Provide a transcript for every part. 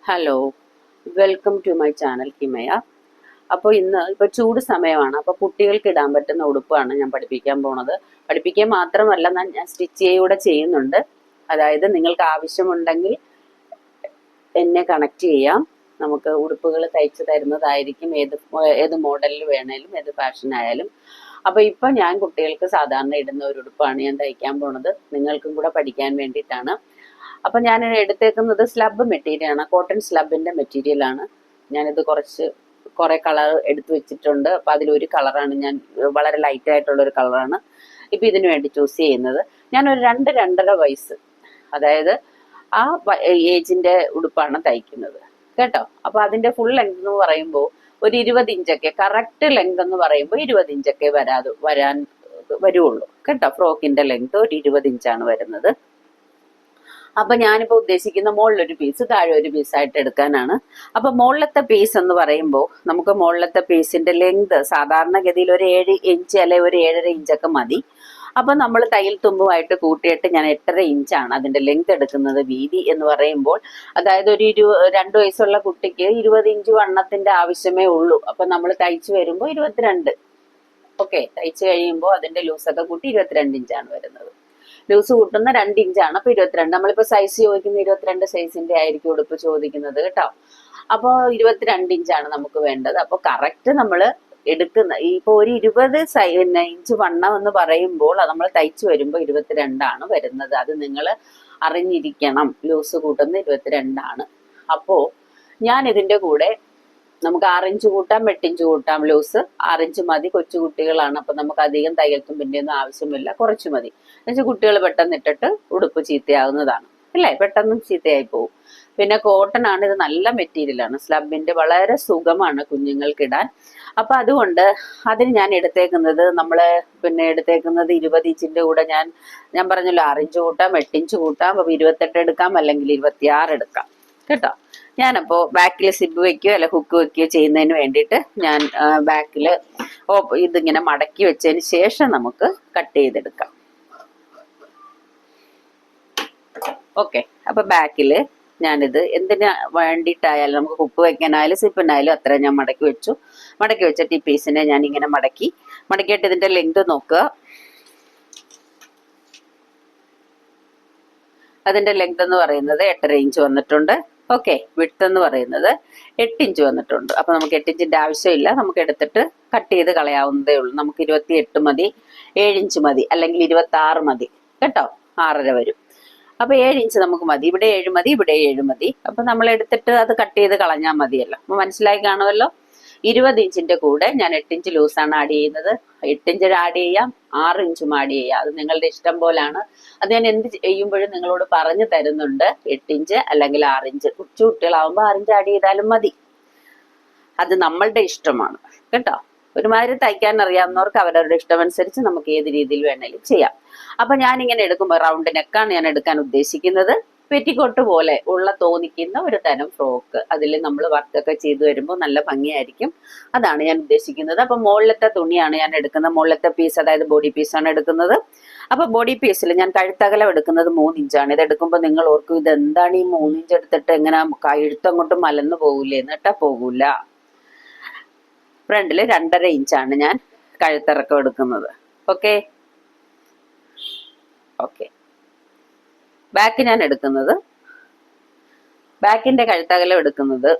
Hello, welcome to my channel Himaya. അപ്പോൾ ഇപ്പോൾ ചൂട് സമയമാണ്. അപ്പോൾ കുട്ടികൾക്ക് ഇടാൻ പറ്റുന്ന ഉടുപ്പാണ് ഞാൻ പഠിപ്പിക്കാൻ പോണത്. പഠിപ്പിക്കാൻ മാത്രമല്ല, ഞാൻ സ്റ്റിച്ച് ചെയ്യുകൂടെ ചെയ്യുന്നുണ്ട്. അതായത് നിങ്ങൾക്ക് ആവശ്യമുണ്ടെങ്കിൽ എന്നെ കണക്ട് ചെയ്യാം. നമുക്ക് ഉടുപ്പുകൾ തയ്ച്ചു തരുന്നതായിരിക്കും. ഏത് മോഡലിൽ വേണേലും, ഏത് ഫാഷൻ ആയാലും. അപ്പോൾ ഇപ്പം ഞാൻ കുട്ടികൾക്ക് സാധാരണ ഇടുന്ന ഒരു ഉടുപ്പാണ് ഞാൻ തയ്ക്കാൻ പോണത്. നിങ്ങൾക്കും കൂടെ പഠിക്കാൻ വേണ്ടിയിട്ടാണ്. അപ്പൊ ഞാൻ എടുത്തേക്കുന്നത് സ്ലബ് മെറ്റീരിയലാണ്, കോട്ടൺ സ്ലബിന്റെ മെറ്റീരിയലാണ്. ഞാനിത് കുറെ കളർ എടുത്തു വെച്ചിട്ടുണ്ട്. അപ്പൊ അതിലൊരു കളറാണ് ഞാൻ, വളരെ ലൈറ്റ് ആയിട്ടുള്ള ഒരു കളറാണ് ഇപ്പൊ ഇതിനു വേണ്ടി ചൂസ് ചെയ്യുന്നത്. ഞാനൊരു 2-2.5 വയസ്സ്, അതായത് ആ ഏജിന്റെ ഉടുപ്പാണ് തയ്ക്കുന്നത് കേട്ടോ. അപ്പൊ അതിന്റെ ഫുൾ ലെങ്ത് എന്ന് പറയുമ്പോൾ ഒരു 20 ഇഞ്ചൊക്കെ, കറക്റ്റ് ലെങ്ത് എന്ന് പറയുമ്പോൾ 20 ഇഞ്ചൊക്കെ വരുള്ളൂ കേട്ടോ. ഫ്രോക്കിന്റെ ലെങ്ത് ഒരു 20 ഇഞ്ചാണ് വരുന്നത്. അപ്പൊ ഞാനിപ്പോ ഉദ്ദേശിക്കുന്ന മുകളിലൊരു പീസ്, താഴെ ഒരു പീസായിട്ട് എടുക്കാനാണ്. അപ്പൊ മുകളിലത്തെ പീസ് എന്ന് പറയുമ്പോൾ നമുക്ക് മുകളിലത്തെ പീസിന്റെ ലെങ്ത് സാധാരണഗതിയിൽ ഒരു 7 ഇഞ്ച് അല്ലെങ്കിൽ ഒരു 7.5 ഇഞ്ചൊക്കെ മതി. അപ്പൊ നമ്മൾ തയ്യൽ തുമ്പുമായിട്ട് കൂട്ടിയിട്ട് ഞാൻ 8.5 ഇഞ്ചാണ് അതിന്റെ ലെങ്ത് എടുക്കുന്നത്. വീതി എന്ന് പറയുമ്പോൾ അതായത് ഒരു 2 വയസ്സുള്ള കുട്ടിക്ക് 20 ഇഞ്ച് വണ്ണത്തിന്റെ ആവശ്യമേ ഉള്ളൂ. അപ്പൊ നമ്മൾ തയ്ച്ചു വരുമ്പോൾ 22, ഓക്കെ, തയ്ച്ചു കഴിയുമ്പോൾ അതിന്റെ ലൂസൊക്കെ കൂട്ടി 22 ഇഞ്ചാണ് വരുന്നത്. ലൂസ് കൂട്ടുന്ന 2 ഇഞ്ചാണ്. അപ്പൊ 22. നമ്മളിപ്പോ സൈസ് ചോദിക്കുന്ന 22 സൈസിന്റെ ആയിരിക്കും ഉടുപ്പ് ചോദിക്കുന്നത് കേട്ടോ. അപ്പൊ 22 ഇഞ്ചാണ് നമുക്ക് വേണ്ടത്. അപ്പൊ കറക്റ്റ് നമ്മൾ എടുക്കുന്ന ഇപ്പൊ ഒരു 20 ഇഞ്ച് വണ്ണം എന്ന് പറയുമ്പോൾ നമ്മൾ തയ്ച്ചു വരുമ്പോൾ 22 വരുന്നത്. അത് നിങ്ങൾ അറിഞ്ഞിരിക്കണം. ലൂസ് കൂട്ടുന്ന 22. അപ്പോ ഞാൻ ഇതിന്റെ കൂടെ നമുക്ക് 6 ഇഞ്ച് കൂട്ടാം, 8 ഇഞ്ച് കൂട്ടാം. ലൂസ് 6 ഇഞ്ച് മതി. കൊച്ചു കുട്ടികളാണ്. അപ്പൊ നമുക്ക് അധികം തയ്യൽ തുമ്പിന്റെ ഒന്നും ആവശ്യമില്ല, കുറച്ച് മതി. എന്നുവെച്ചാൽ കുട്ടികൾ പെട്ടെന്ന് ഇട്ടിട്ട് ഉടുപ്പ് ചീത്തയാവുന്നതാണ്, അല്ലേ? പെട്ടെന്ന് ചീത്തയായി പോകും. പിന്നെ കോട്ടൺ ആണ്, ഇത് നല്ല മെറ്റീരിയലാണ്. സ്ലബിന്റെ വളരെ സുഖമാണ് കുഞ്ഞുങ്ങൾക്ക് ഇടാൻ. അപ്പൊ അതുകൊണ്ട് അതിന് ഞാൻ എടുത്തേക്കുന്നത്, എടുത്തേക്കുന്നത് 20 ഇഞ്ചിന്റെ കൂടെ ഞാൻ പറഞ്ഞല്ലോ 6 ഇഞ്ച് കൂട്ടാം, 8 ഇഞ്ച് കൂട്ടാം. അപ്പൊ 28 എടുക്കാം, അല്ലെങ്കിൽ 26 എടുക്കാം കേട്ടോ. ഞാനപ്പോ ബാക്കിൽ സിബ് വെക്കുകയോ അല്ല ഹുക്ക് വെക്കുകയോ ചെയ്യുന്നതിന് വേണ്ടിയിട്ട് ഞാൻ ബാക്കില് ഇതിങ്ങനെ മടക്കി വെച്ചതിന് ശേഷം നമുക്ക് കട്ട് ചെയ്തെടുക്കാം. ഓക്കെ, അപ്പൊ ബാക്കില് ഞാനിത് എന്തിനു വേണ്ടിയിട്ടായാലും, നമുക്ക് ഹുക്ക് വെക്കാനായാലും സിപ്പിനായാലും അത്ര ഞാൻ മടക്കി വെച്ചു. മടക്കി വെച്ചിട്ട് ഈ പീസിനെ ഞാൻ ഇങ്ങനെ മടക്കിയിട്ട് ഇതിന്റെ ലെങ്ത് നോക്കുക. അതിന്റെ ലെങ്ത് എന്ന് പറയുന്നത് 8.5 ഇഞ്ച് വന്നിട്ടുണ്ട്. ഓക്കെ, വിഡ്ത്ത് എന്ന് പറയുന്നത് 8 ഇഞ്ച് വന്നിട്ടുണ്ട്. അപ്പൊ നമുക്ക് 8 ഇഞ്ചിന്റെ ആവശ്യമില്ല. നമുക്ക് എടുത്തിട്ട് കട്ട് ചെയ്ത് കളയാവുന്നതേ ഉള്ളൂ. നമുക്ക് 28 മതി, 7 ഇഞ്ച് മതി, അല്ലെങ്കിൽ 26 മതി കേട്ടോ. 6.5 വരും. അപ്പൊ 7 ഇഞ്ച് നമുക്ക് മതി. ഇവിടെ 7 മതി, ഇവിടെ 7 മതി. അപ്പൊ നമ്മൾ എടുത്തിട്ട് അത് കട്ട് ചെയ്ത് കളഞ്ഞാൽ മതിയല്ലോ. അപ്പൊ മനസ്സിലായി കാണുമല്ലോ. 20 ഇഞ്ചിന്റെ കൂടെ ഞാൻ 8 ഇഞ്ച് ലൂസാണ് ആഡ് ചെയ്യുന്നത്. 8 ഇഞ്ച് ആഡ് ചെയ്യാം, 6 ഇഞ്ചും ആഡ് ചെയ്യാം. അത് നിങ്ങളുടെ ഇഷ്ടം പോലാണ്. അത് ഞാൻ എന്ത് ചെയ്യുമ്പോഴും നിങ്ങളോട് പറഞ്ഞു തരുന്നുണ്ട്. 8 ഇഞ്ച് അല്ലെങ്കിൽ 6 ഇഞ്ച്. കൊച്ചു കുട്ടികളാവുമ്പോൾ 6 ഇഞ്ച് ആഡ് ചെയ്താലും മതി. അത് നമ്മളുടെ ഇഷ്ടമാണ് കേട്ടോ. ഒരുമാതിരി തയ്ക്കാൻ അറിയാവുന്നവർക്ക് അവരവരുടെ ഇഷ്ടമനുസരിച്ച് നമുക്ക് ഏത് രീതിയിൽ വേണേലും ചെയ്യാം. അപ്പൊ ഞാൻ ഇങ്ങനെ എടുക്കുമ്പോൾ റൗണ്ട് നെക്കാണ് ഞാൻ എടുക്കാൻ ഉദ്ദേശിക്കുന്നത്. പെറ്റിക്കോട്ട് പോലെ തോന്നിക്കുന്ന ഒരു തരം ഫ്രോക്ക്. അതിൽ നമ്മൾ വർക്കൊക്കെ ചെയ്തു വരുമ്പോൾ നല്ല ഭംഗിയായിരിക്കും. അതാണ് ഞാൻ ഉദ്ദേശിക്കുന്നത്. അപ്പൊ മുകളിലത്തെ തുണിയാണ് ഞാൻ എടുക്കുന്നത്. മുകളിലത്തെ പീസ്, അതായത് ബോഡി പീസാണ് എടുക്കുന്നത്. അപ്പൊ ബോഡി പീസിൽ ഞാൻ കഴുത്തകലം എടുക്കുന്നത് 3 ഇഞ്ചാണ്. ഇത് എടുക്കുമ്പോൾ നിങ്ങൾ ഓർക്കും, ഇത് എന്താണ് ഈ 3 ഇഞ്ച് എടുത്തിട്ട് എങ്ങനെ കഴുത്തങ്ങോട്ട് മലന്ന് പോകൂലേ? എന്നിട്ടാ പോകൂല. ഫ്രണ്ടില് 2.5 ഇഞ്ചാണ് ഞാൻ കഴുത്തിറക്കം എടുക്കുന്നത്. ഓക്കെ, ബാക്ക് ഞാൻ എടുക്കുന്നത്, ബാക്കിന്റെ കഴുത്തകലം എടുക്കുന്നത്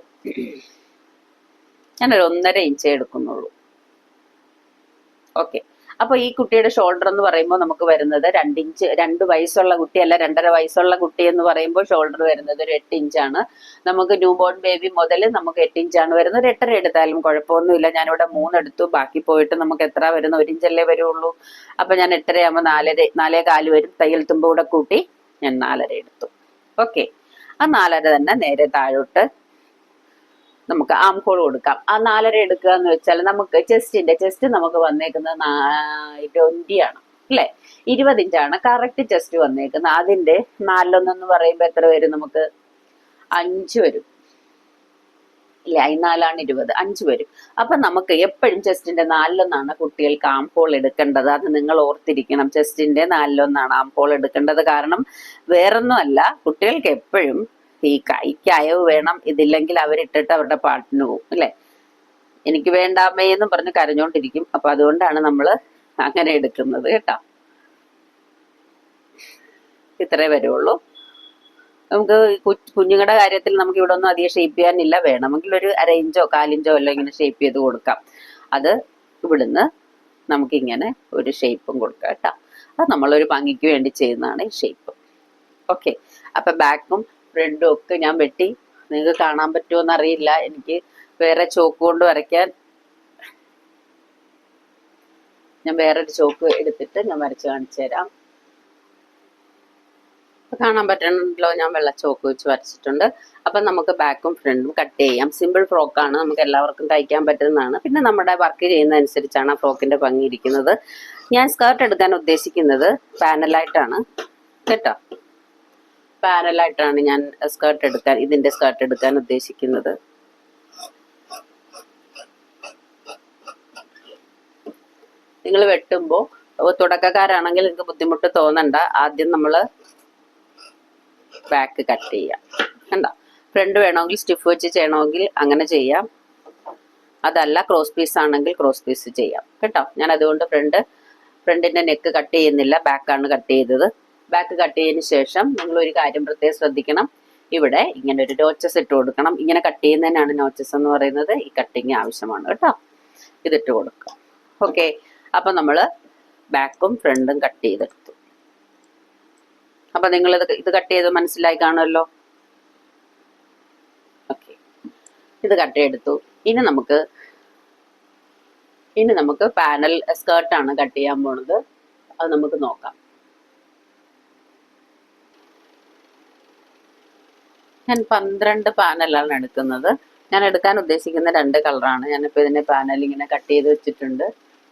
ഞാനൊരു 1.5 ഇഞ്ചേ എടുക്കുന്നുള്ളൂ. ഓക്കെ, അപ്പൊ ഈ കുട്ടിയുടെ ഷോൾഡർ എന്ന് പറയുമ്പോൾ നമുക്ക് വരുന്നത് 2 ഇഞ്ച്. 2 വയസ്സുള്ള കുട്ടി അല്ല, 2.5 വയസ്സുള്ള കുട്ടി എന്ന് പറയുമ്പോൾ ഷോൾഡർ വരുന്നത് ഒരു 8 ഇഞ്ചാണ്. നമുക്ക് ന്യൂ ബോൺ ബേബി മുതൽ നമുക്ക് 8 ഇഞ്ചാണ് വരുന്നത്. ഒരു 8.5 എടുത്താലും കുഴപ്പമൊന്നുമില്ല. ഞാനിവിടെ 3 എടുത്തു. ബാക്കി പോയിട്ട് നമുക്ക് എത്ര വരുന്ന, 1 ഇഞ്ചല്ലേ വരുള്ളൂ. അപ്പൊ ഞാൻ 8.5 ആകുമ്പോൾ 4.25 വരും. തയ്യൽ തുമ്പ് കൂടെ കൂട്ടി ഞാൻ 4.5 എടുത്തു. ഓക്കെ, ആ 4.5 തന്നെ നേരെ താഴോട്ട് നമുക്ക് ആം ഹോൾ കൊടുക്കാം. ആ 4.5 എടുക്കുക എന്ന് വെച്ചാൽ നമുക്ക് ചെസ്റ്റ് നമുക്ക് വന്നേക്കുന്നത് 20 ആണ് അല്ലെ. 20 ഇഞ്ചാണ് കറക്റ്റ് ചെസ്റ്റ് വന്നേക്കുന്നത്. അതിന്റെ 4.1 എന്ന് പറയുമ്പോ എത്ര വരും? നമുക്ക് 5 വരും ഇല്ല. 4 20, 5 വരും. അപ്പൊ നമുക്ക് എപ്പോഴും ചെസ്റ്റിന്റെ 4.1 കുട്ടികൾക്ക് ആം ഹോൾ എടുക്കേണ്ടത്. അത് നിങ്ങൾ ഓർത്തിരിക്കണം. ചെസ്റ്റിന്റെ 4.1 ആം ഹോൾ എടുക്കേണ്ടത്. കാരണം വേറൊന്നും അല്ല, കുട്ടികൾക്ക് എപ്പോഴും ഈ കൈക്ക് അയവ് വേണം, ഇതില്ലെങ്കിൽ അവരിട്ടിട്ട് അവരുടെ പാട്ടിന് പോകും അല്ലെ. എനിക്ക് വേണ്ടാമേ എന്ന് പറഞ്ഞ് കരഞ്ഞോണ്ടിരിക്കും. അപ്പൊ അതുകൊണ്ടാണ് നമ്മൾ അങ്ങനെ എടുക്കുന്നത് കേട്ടോ. ഇത്രേ വരുള്ളൂ. നമുക്ക് കുഞ്ഞുങ്ങളുടെ കാര്യത്തിൽ നമുക്ക് ഇവിടെ ഒന്നും അധികം ഷേപ്പ് ചെയ്യാനില്ല. വേണമെങ്കിൽ ഒരു 1/2 ഇഞ്ചോ 1/4 ഇഞ്ചോ എല്ലാം ഇങ്ങനെ ഷേപ്പ് ചെയ്ത് കൊടുക്കാം. അത് ഇവിടുന്ന് നമുക്കിങ്ങനെ ഒരു ഷേപ്പും കൊടുക്കാം കേട്ടോ. അത് നമ്മളൊരു ഭംഗിക്ക് വേണ്ടി ചെയ്യുന്നതാണ് ഈ ഷേപ്പ്. ഓക്കെ. അപ്പൊ ബാക്കും ഫ്രണ്ടും ഒക്കെ ഞാൻ വെട്ടി. നിങ്ങൾക്ക് കാണാൻ പറ്റുമോന്ന് അറിയില്ല. എനിക്ക് വേറെ ചോക്ക് കൊണ്ട് വരയ്ക്കാൻ ഞാൻ വേറൊരു ചോക്ക് എടുത്തിട്ട് ഞാൻ വരച്ച് കാണിച്ചു തരാം. കാണാൻ പറ്റണല്ലോ, ഞാൻ വെള്ള ചോക്ക് വെച്ച് വരച്ചിട്ടുണ്ട്. അപ്പൊ നമുക്ക് ബാക്കും ഫ്രണ്ടും കട്ട് ചെയ്യാം. സിമ്പിൾ ഫ്രോക്കാണ്, നമുക്ക് എല്ലാവർക്കും തയ്ക്കാൻ പറ്റുന്നതാണ്. പിന്നെ നമ്മുടെ വർക്ക് ചെയ്യുന്നതനുസരിച്ചാണ് ആ ഫ്രോക്കിന്റെ ഭംഗി ഇരിക്കുന്നത്. ഞാൻ സ്കേർട്ട് എടുക്കാൻ ഉദ്ദേശിക്കുന്നത് പാനലായിട്ടാണ് കേട്ടോ. പാനലായിട്ടാണ് ഞാൻ ഇതിന്റെ സ്കേർട്ട് എടുക്കാൻ ഉദ്ദേശിക്കുന്നത്. നിങ്ങൾ വെട്ടുമ്പോൾ തുടക്കക്കാരാണെങ്കിൽ നിങ്ങൾക്ക് ബുദ്ധിമുട്ട് തോന്നണ്ട. ആദ്യം നമ്മൾ ബാക്ക് കട്ട് ചെയ്യാം. കണ്ടോ? ഫ്രണ്ട് വേണമെങ്കിൽ സ്റ്റിഫ് വെച്ച് ചെയ്യണമെങ്കിൽ അങ്ങനെ ചെയ്യാം. അതല്ല ക്രോസ് പീസ് ആണെങ്കിൽ ക്രോസ് പീസ് ചെയ്യാം കേട്ടോ. ഞാൻ അതുകൊണ്ട് ഫ്രണ്ടിന്റെ നെക്ക് കട്ട് ചെയ്യുന്നില്ല, ബാക്കാണ് കട്ട് ചെയ്തത്. ബാക്ക് കട്ട് ചെയ്തതിന് ശേഷം നിങ്ങൾ ഒരു കാര്യം പ്രത്യേകം ശ്രദ്ധിക്കണം. ഇവിടെ ഇങ്ങനെ ഒരു നോച്ചസ് ഇട്ട് കൊടുക്കണം. ഇങ്ങനെ കട്ട് ചെയ്യുന്നതിനാണ് നോച്ചസ് എന്ന് പറയുന്നത്. ഈ കട്ടിങ് ആവശ്യമാണ് കേട്ടോ. ഇതിട്ട് കൊടുക്കാം. ഓക്കെ. അപ്പൊ നമ്മള് ബാക്കും ഫ്രണ്ടും കട്ട് ചെയ്തെടുത്തു. അപ്പൊ നിങ്ങൾ ഇത് കട്ട് ചെയ്ത് മനസ്സിലായി കാണുമല്ലോ. ഓക്കെ. ഇത് കട്ട് ചെയ്തെടുത്തു. ഇനി നമുക്ക് പാനൽ സ്കേർട്ടാണ് കട്ട് ചെയ്യാൻ പോണത്. അത് നമുക്ക് നോക്കാം. ഞാൻ 12 പാനലാണ് എടുക്കുന്നത്. ഞാൻ എടുക്കാൻ ഉദ്ദേശിക്കുന്ന 2 കളറാണ്. ഞാനിപ്പോൾ ഇതിന്റെ പാനൽ ഇങ്ങനെ കട്ട് ചെയ്ത് വെച്ചിട്ടുണ്ട്.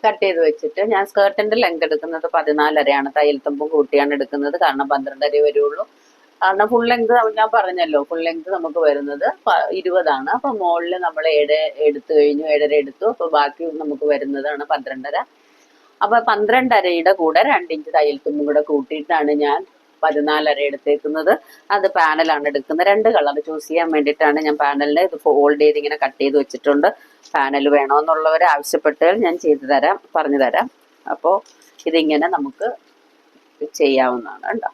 കട്ട് ചെയ്ത് വെച്ചിട്ട് ഞാൻ സ്കേർട്ടിന്റെ ലെങ്ത് എടുക്കുന്നത് 14.5 തയ്യൽ തുമ്പും കൂട്ടിയാണ് എടുക്കുന്നത്. കാരണം 12.5 വരുള്ളൂ. കാരണം ഫുൾ ലെങ്ത് ഞാൻ പറഞ്ഞല്ലോ, ഫുൾ ലെങ്ത് നമുക്ക് വരുന്നത് 20 അപ്പൊ മുകളിൽ നമ്മൾ 7 എടുത്തു കഴിഞ്ഞു, 7.5 എടുത്തു. അപ്പൊ ബാക്കി നമുക്ക് വരുന്നതാണ് 12.5. അപ്പൊ 12.5യുടെ കൂടെ 2 ഇഞ്ച് തയ്യൽ തുമ്പും കൂടെ കൂട്ടിയിട്ടാണ് ഞാൻ 14.5 എടുത്തേക്കുന്നത്. അത് പാനലാണ് എടുക്കുന്നത്. 2 കളർ ചൂസ് ചെയ്യാൻ വേണ്ടിയിട്ടാണ് ഞാൻ പാനലിന് ഇത് ഫോൾഡ് ചെയ്ത് ഇങ്ങനെ കട്ട് ചെയ്ത് വെച്ചിട്ടുണ്ട്. പാനൽ വേണമെന്നുള്ളവരെ ആവശ്യപ്പെട്ടാൽ ഞാൻ പറഞ്ഞു തരാം. അപ്പോൾ ഇതിങ്ങനെ നമുക്ക് ചെയ്യാവുന്നതാണ് കേട്ടോ.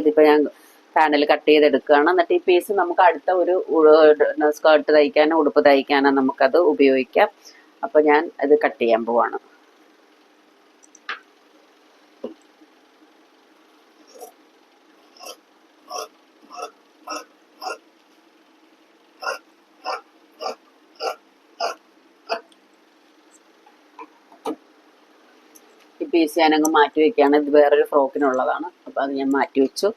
ഇതിപ്പോ ഞാൻ പാനൽ കട്ട് ചെയ്തെടുക്കുകയാണ്. എന്നിട്ട് ഈ പീസ് നമുക്ക് അടുത്ത ഒരു സ്കേർട്ട് തയ്ക്കാനോ ഉടുപ്പ് തയ്ക്കാനോ നമുക്കത് ഉപയോഗിക്കാം. അപ്പൊ ഞാൻ ഇത് കട്ട് ചെയ്യാൻ പോവാണ്. ഈ പീസ് ഞാനങ്ങ് മാറ്റി വെക്കുകയാണ്. ഇത് വേറൊരു ഫ്രോക്കിനുള്ളതാണ്. അപ്പൊ അത് ഞാൻ മാറ്റി വെച്ചു.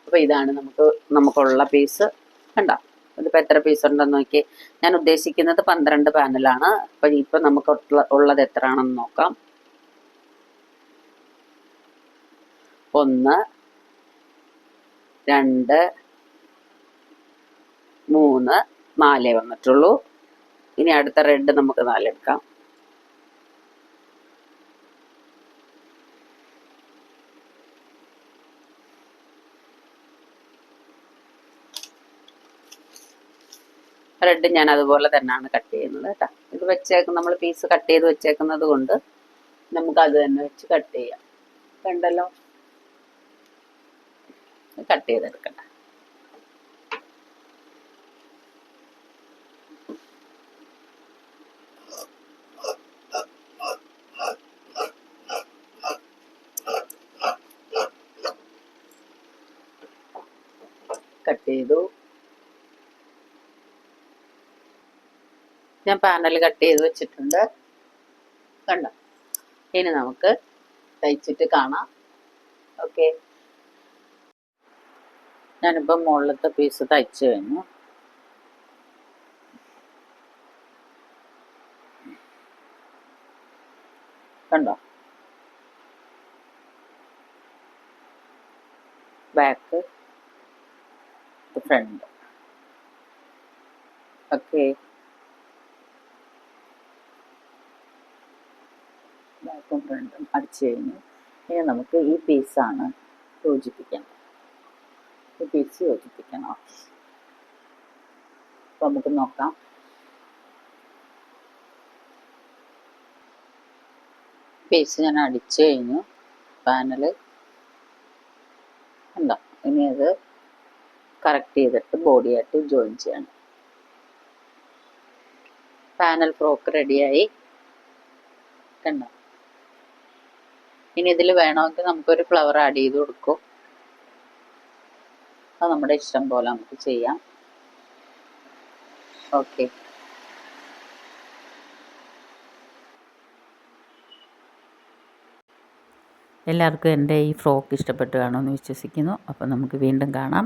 അപ്പൊ ഇതാണ് നമുക്കുള്ള പീസ്. കണ്ടോ? ഇതിപ്പോ എത്ര പീസ് ഉണ്ടെന്ന് നോക്കി. ഞാൻ ഉദ്ദേശിക്കുന്നത് 12 പാനലാണ്. അപ്പൊ ഇപ്പൊ നമുക്ക് ഉള്ളത് എത്രയാണെന്ന് നോക്കാം. 1 2 3 4 വന്നിട്ടുള്ളൂ. ഇനി അടുത്ത റെഡ് നമുക്ക് 4 എടുക്കാം. റെഡ് ഞാൻ അതുപോലെ തന്നെയാണ് കട്ട് ചെയ്യുന്നത് കേട്ടോ. ഇത് നമ്മൾ പീസ് കട്ട് ചെയ്ത് വെച്ചേക്കുന്നത് കൊണ്ട് നമുക്ക് അത് തന്നെ വെച്ച് കട്ട് ചെയ്യാം. കണ്ടല്ലോ, കട്ട് ചെയ്തെടുക്കട്ടെ. കട്ട് ചെയ്തു. ഞാൻ പാനൽ കട്ട് ചെയ്ത് വെച്ചിട്ടുണ്ട്. കണ്ടോ? ഇനി നമുക്ക് തയ്ച്ചിട്ട് കാണാം. ഓക്കെ. ഞാനിപ്പോൾ മുകളിലത്തെ പീസ് തയ്ച്ചു കഴിഞ്ഞു. കണ്ടോ? Back front. ഓക്കെ. ബാക്കും ഫ്രണ്ടും അടിച്ചു കഴിഞ്ഞു. ഇനി നമുക്ക് ഈ പീസാണ് യോജിപ്പിക്കണം. ഈ പീസ് യോജിപ്പിക്കണം. അപ്പോൾ നമുക്ക് നോക്കാം. പീസ് ഞാൻ അടിച്ചു കഴിഞ്ഞു. പാനൽ ഉണ്ടോ, ഇനി അത് കറക്റ്റ് ചെയ്തിട്ട് ബോഡിയായിട്ട് ജോയിൻ ചെയ്യണം. പാനൽ ഫ്രോക്ക് റെഡിയായി കണ്ടോ. ഇനി ഇതിൽ വേണമെങ്കിൽ നമുക്കൊരു ഫ്ലവർ ആഡ് ചെയ്ത് കൊടുക്കും. അത് നമ്മുടെ ഇഷ്ടം പോലെ നമുക്ക് ചെയ്യാം. ഓക്കെ, എല്ലാവർക്കും എൻ്റെ ഈ ഫ്രോക്ക് ഇഷ്ടപ്പെട്ടു കാണുമെന്ന് വിശ്വസിക്കുന്നു. അപ്പോൾ നമുക്ക് വീണ്ടും കാണാം.